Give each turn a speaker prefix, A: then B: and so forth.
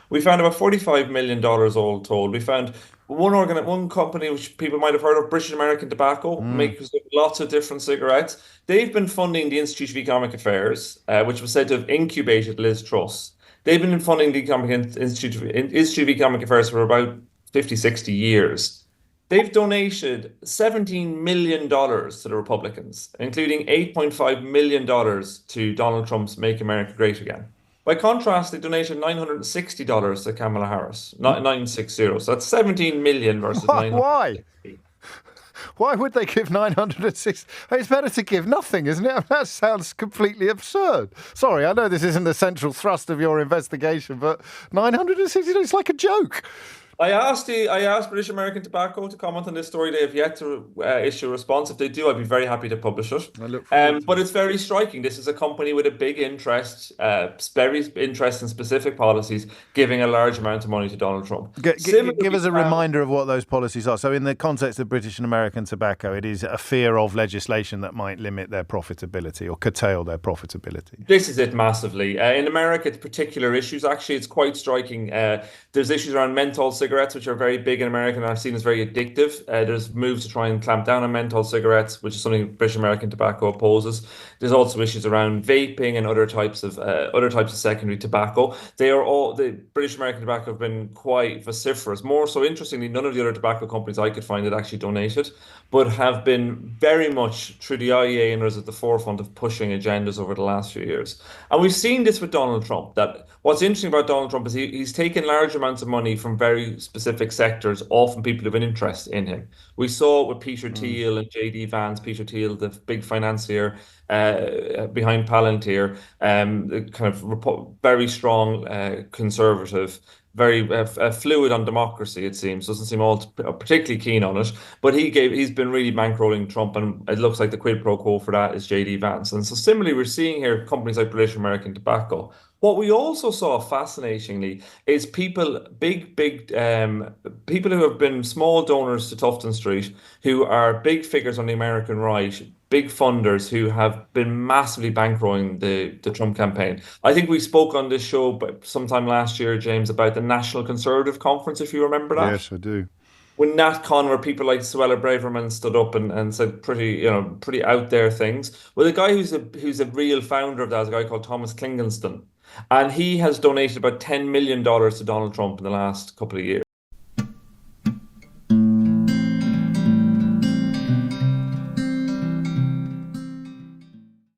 A: We found about $45 million all told. We found one company which people might have heard of, British American Tobacco,
B: Mm.
A: makes lots of different cigarettes. They've been funding the Institute of Economic Affairs, which was said to have incubated Liz Truss. They've been funding the Institute of Economic Affairs for about 50, 60 years. They've donated $17 million to the Republicans, including $8.5 million to Donald Trump's Make America Great Again. By contrast, they donated $960 to Kamala Harris, not 960. So that's 17 million versus
B: Why? Why?
A: 960.
B: Why would they give 906? It's better to give nothing, isn't it? That sounds completely absurd. Sorry, I know this isn't the central thrust of your investigation, but 960, it's like a joke.
A: I asked British American Tobacco to comment on this story. They have yet to issue a response. If they do, I'd be very happy to publish it.
B: I look forward to
A: But
B: it.
A: it's very striking. This is a company with a big interest, very interest in specific policies, giving a large amount of money to Donald Trump.
B: Give
A: Similarly,
B: us a reminder of what those policies are. So, in the context of British and American tobacco, it is a fear of legislation that might limit their profitability or curtail their profitability.
A: this is it massively. In America, it's particular issues. Actually, it's quite striking. There's issues around menthol cigarettes, which are very big in America and are seen as very addictive. There's moves to try and clamp down on menthol cigarettes, which is something British American Tobacco opposes. There's also issues around vaping and other types of secondary tobacco. The British American Tobacco have been quite vociferous. More so, interestingly, none of the other tobacco companies I could find that actually donated, but have been very much through the IEA and others at the forefront of pushing agendas over the last few years. And we've seen this with Donald Trump. That what's interesting about Donald Trump is he's taken large amounts of money from very specific sectors, often people who have an interest in him. We saw it with Peter
B: Mm.
A: Thiel and JD Vance. Peter Thiel, the big financier behind Palantir, the kind of very strong conservative, very fluid on democracy, it seems. Doesn't seem all particularly keen on it. But he's been really bankrolling Trump, and it looks like the quid pro quo for that is JD Vance. And so similarly, we're seeing here companies like British American Tobacco. What we also saw fascinatingly is people who have been small donors to Tufton Street, who are big figures on the American right, big funders who have been massively bankrolling the Trump campaign. I think we spoke on this show sometime last year, James, about the National Conservative Conference, if you remember that.
B: Yes, I do.
A: When Nat Con, where people like Suella Braverman stood up and said pretty out there things. Well, the guy who's a real founder of that is a guy called Thomas Klingelstein. And he has donated about $10 million to Donald Trump in the last couple of years.